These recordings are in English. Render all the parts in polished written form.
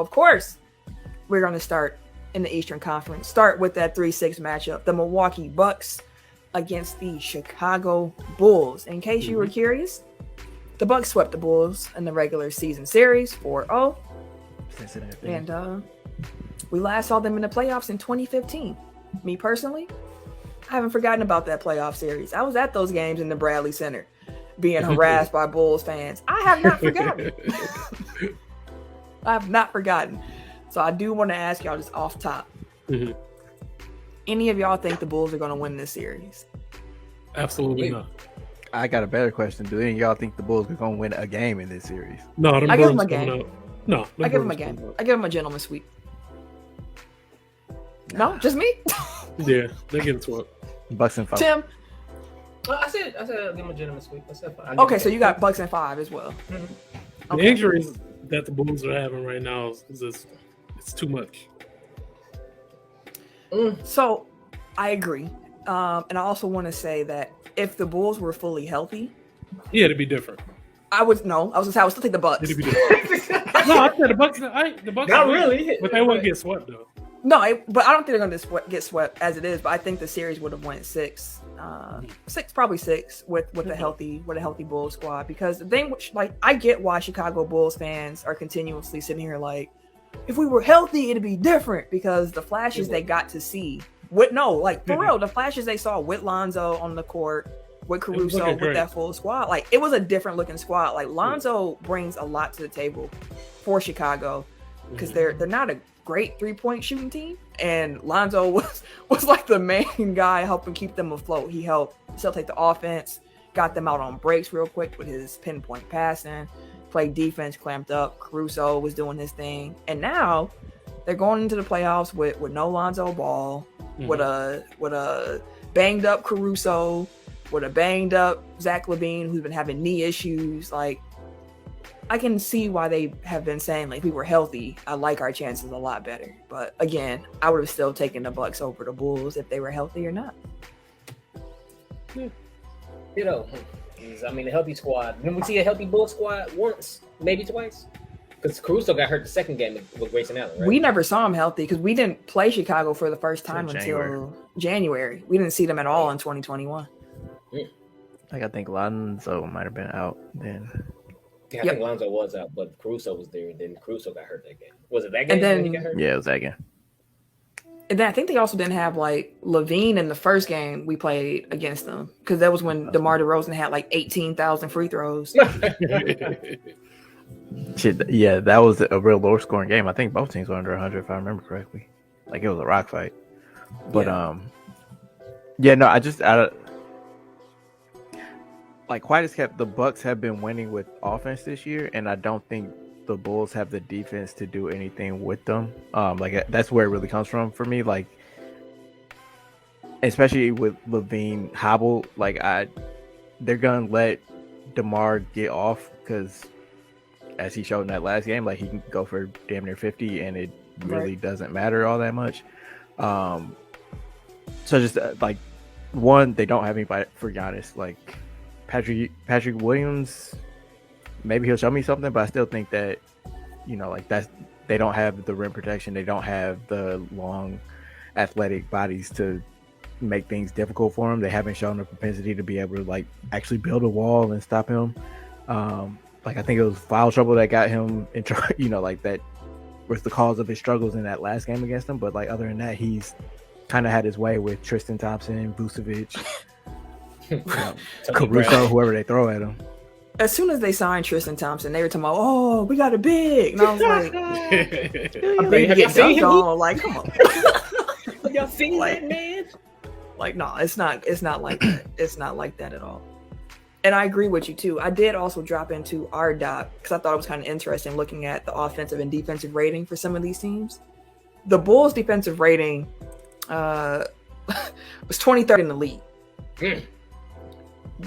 of course, we're going to start in the Eastern Conference. Start with that 3-6 matchup. The Milwaukee Bucks against the Chicago Bulls. In case you were curious, the Bucks swept the Bulls in the regular season series 4-0. And we last saw them in the playoffs in 2015. Me personally, I haven't forgotten about that playoff series. I was at those games in the Bradley Center being harassed by Bulls fans. I have not forgotten. I have not forgotten. So I do want to ask y'all just off top. Any of y'all think the Bulls are going to win this series? Absolutely not. I got a better question. Do any of y'all think the Bulls are going to win a game in this series? No, I give them a game. No, I give them a game. I give them a gentleman's sweep. No, just me. Yeah, they're getting swept. Bucks and 5. Tim. I said I'll give him a gentleman's sweep. I said 5. Okay, so you got Bucks and 5 as well. The injuries that the Bulls are having right now is just, it's too much. So I agree. And I also want to say that if the Bulls were fully healthy, yeah, it'd be different. I would still take the Bucks. It'd be different. No, I said the Bucks. The Bucks not really, but they won't get swept though. No, but I don't think they're going to get swept as it is. But I think the series would have went 6, probably 6 with a healthy Bulls squad. Because the thing, I get why Chicago Bulls fans are continuously sitting here like, if we were healthy, it'd be different. Because the flashes they got to see for real, the flashes they saw with Lonzo on the court, with Caruso, with that full squad, like it was a different looking squad. Like Lonzo brings a lot to the table for Chicago because they're not a great 3-point shooting team, and Lonzo was like the main guy helping keep them afloat. He helped take the offense, got them out on breaks real quick with his pinpoint passing, played defense, clamped up. Caruso was doing his thing, and now they're going into the playoffs with no Lonzo Ball, with a banged up Caruso, with a banged up Zach LaVine who's been having knee issues. Like, I can see why they have been saying, like, if we were healthy, I like our chances a lot better. But again, I would have still taken the Bucks over the Bulls if they were healthy or not. You know, I mean, a healthy squad. Didn't we see a healthy Bulls squad once, maybe twice? Because Caruso got hurt the second game with Grayson Allen, right? We never saw him healthy because we didn't play Chicago for the first time until January. We didn't see them at all in 2021. I think Lonzo might have been out then. Yeah, I think Lonzo was out, but Caruso was there, and then Caruso got hurt that game. Was it that game? And then he got hurt? Yeah, it was that game. And then I think they also didn't have like LaVine in the first game we played against them because that was when DeMar DeRozan had like 18,000 free throws. Shit, yeah, that was a real low scoring game. I think both teams were under 100 if I remember correctly. Like it was a rock fight. But White has kept the Bucks have been winning with offense this year, and I don't think the Bulls have the defense to do anything with them. That's where it really comes from for me. Like, especially with LaVine hobble, they're gonna let DeMar get off because, as he showed in that last game, like he can go for damn near 50, and it really doesn't matter all that much. So just one, they don't have anybody for Giannis. Like Patrick Williams, maybe he'll show me something, but I still think that, they don't have the rim protection. They don't have the long athletic bodies to make things difficult for him. They haven't shown a propensity to be able to actually build a wall and stop him. I think it was foul trouble that got him in trouble, that was the cause of his struggles in that last game against him. But other than that, he's kind of had his way with Tristan Thompson, Vucevic, Caruso, whoever they throw at him. As soon as they signed Tristan Thompson, they were talking about, oh, we got a big. And I was like, a big to get dunked on. Like, come on. Y'all seen that, man? No, it's not like that. It's not like that at all. And I agree with you too. I did also drop into our doc because I thought it was kind of interesting looking at the offensive and defensive rating for some of these teams. The Bulls' defensive rating was 23rd in the league.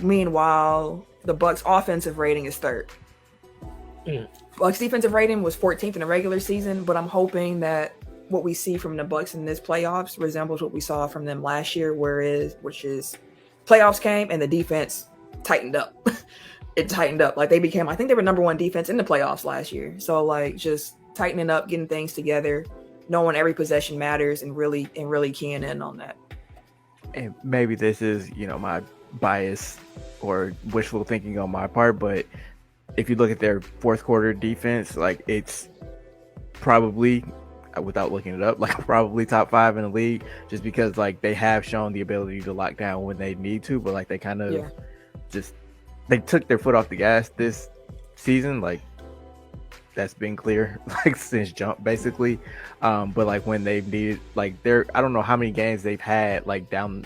Meanwhile, the Bucks' offensive rating is 3rd. Bucks' defensive rating was 14th in the regular season, but I'm hoping that what we see from the Bucks in this playoffs resembles what we saw from them last year, which is playoffs came and the defense tightened up. It tightened up. They became, I think they were number 1 defense in the playoffs last year. So just tightening up, getting things together, knowing every possession matters, and really keying in on that. And maybe this is, my bias or wishful thinking on my part, but if you look at their fourth quarter defense, like it's probably, without looking it up, like probably top 5 in the league, just because like they have shown the ability to lock down when they need to, but like they kind of they took their foot off the gas this season. Like that's been clear like since jump basically. But like when they've needed, like I don't know how many games they've had like down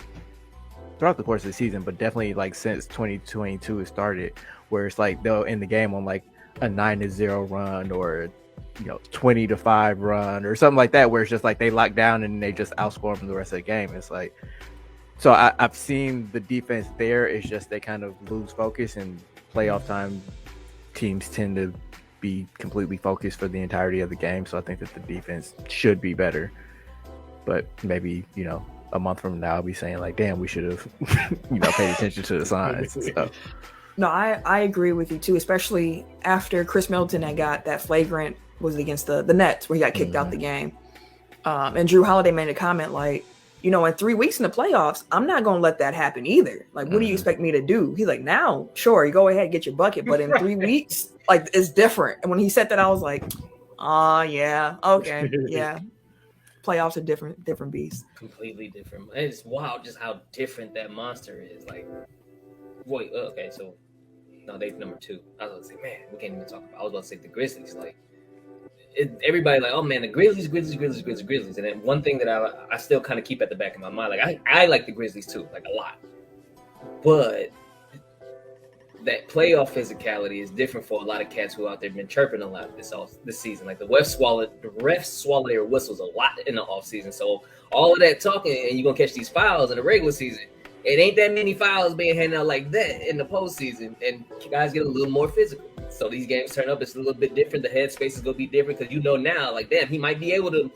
throughout the course of the season, but definitely like since 2022 has started, where it's like they'll end the game on like a 9-0 run or 20-5 run or something like that, where it's just like they lock down and they just outscore them the rest of the game. It's like, so I've seen the defense there. It's just they kind of lose focus, and playoff time teams tend to be completely focused for the entirety of the game. So I think that the defense should be better, but maybe a month from now I'll be saying like, damn, we should have paid attention to the signs and stuff. No, I agree with you too, especially after Chris Middleton had got that flagrant, was against the Nets, where he got kicked out the game. And Drew Holiday made a comment like, in 3 weeks in the playoffs, I'm not going to let that happen either. Like, what do you expect me to do? He's like, now, sure, you go ahead, get your bucket. But in 3 weeks, like, it's different. And when he said that, I was like, yeah, okay, yeah. Playoffs are different beasts. Completely different. It's wild just how different that monster is. Like, wait, okay, so no, they're number 2. I was about to say, man, we can't even talk about. I was about to say the Grizzlies. Like, everybody like, oh man, the Grizzlies. And then one thing that I still kind of keep at the back of my mind, like I like the Grizzlies too, like a lot. But that playoff physicality is different for a lot of cats who out there been chirping a lot this season. Like the refs swallow their whistles a lot in the off season. So all of that talking, and you're gonna catch these fouls in the regular season. It ain't that many fouls being handed out like that in the postseason, and guys get a little more physical. So these games turn up. It's a little bit different. The headspace is gonna be different because now, like, damn, he might be able to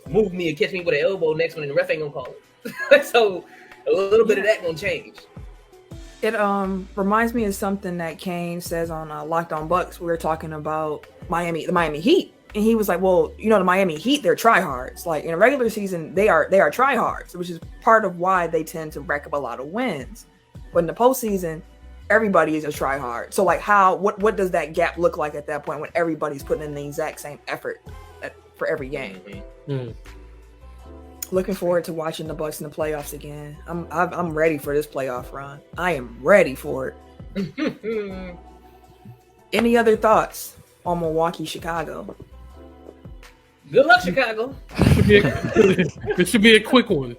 move me and catch me with an elbow next one, and the ref ain't gonna call it. So a little bit of that gonna change. It reminds me of something that Kane says on Locked On Bucks. We were talking about the Miami Heat, and he was like, "Well, the Miami Heat, they're tryhards. Like in a regular season, they are tryhards, which is part of why they tend to rack up a lot of wins. But in the postseason, everybody is a tryhard. So like, what does that gap look like at that point when everybody's putting in the exact same effort for every game? Mm-hmm. Looking forward to watching the Bucks in the playoffs again. I'm ready for this playoff run. I am ready for it. Any other thoughts on Milwaukee, Chicago? Good luck, Chicago. It should be a quick one.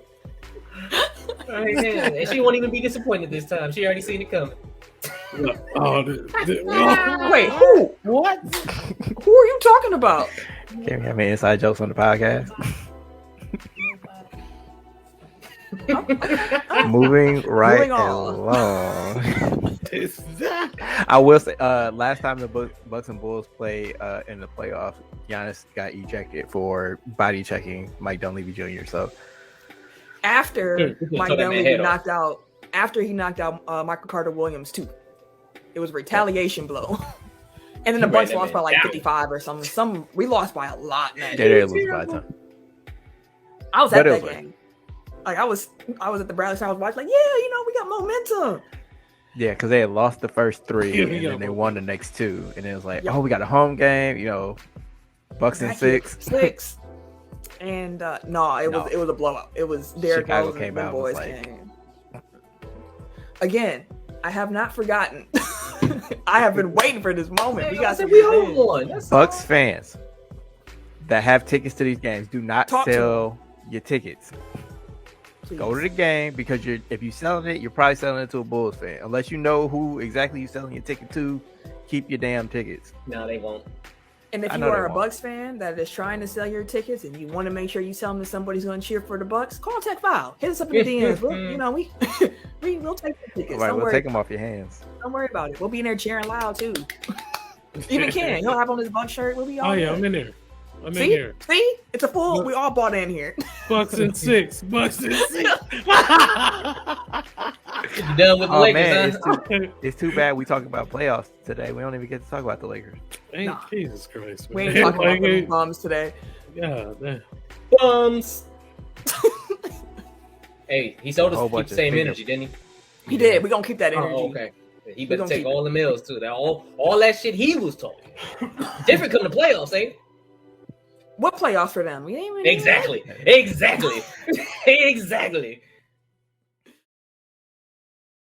And she won't even be disappointed this time. She already seen it coming. Wait, who? What? Who are you talking about? Can we have any inside jokes on the podcast? Moving right along. I will say, last time the Bucks and Bulls played in the playoffs, Giannis got ejected for body checking Mike Dunleavy Jr. So after Mike Dunleavy knocked out, Michael Carter Williams too, it was a retaliation blow. And then the Bucks lost by like 55 or something. We lost by a lot, man. Yeah, they lost by a ton. I was at that game. Like I was at the Bradley Center. I was watching. Like, yeah, we got momentum. Yeah, because they had lost the first 3 and then they won the next 2, and it was like, oh, we got a home game. Bucks in 6. And it was a blowout. It was Derrick Rose and the boys game. Again, I have not forgotten. I have been waiting for this moment. We got one. Bucks fans that have tickets to these games, do not sell your tickets. Please. Go to the game, because if you're selling it, you're probably selling it to a Bulls fan. Unless you know who exactly you're selling your ticket to, keep your damn tickets. No, they won't. And if you are a Bucks fan that is trying to sell your tickets and you want to make sure you sell them to somebody who's going to cheer for the Bucks, call Tech File. Hit us up in the DMs. We'll take the tickets. Right, we'll take them off your hands. Don't worry about it. We'll be in there cheering loud too. Even Ken, he'll have on his Bucks shirt. We'll be all I'm in there. See? It's a full. We all bought in here. Bucks in 6. Bucks in 6. You done with the Oh Lakers, man, huh? it's too bad we talking about playoffs today. We don't even get to talk about the Lakers. Hey, Nah. Jesus Christ. We ain't man. talking about Like, them bums today. yeah, man. Bums. Hey, he told us Whole to keep bunch the of same fingers. energy, didn't he? He did. We're gonna keep that energy. Oh, okay. He better gonna take keep all the meals too. That all that shit he was talking. Different come to playoffs, ain't it? What playoffs for them? We ain't even Exactly. Exactly. Exactly.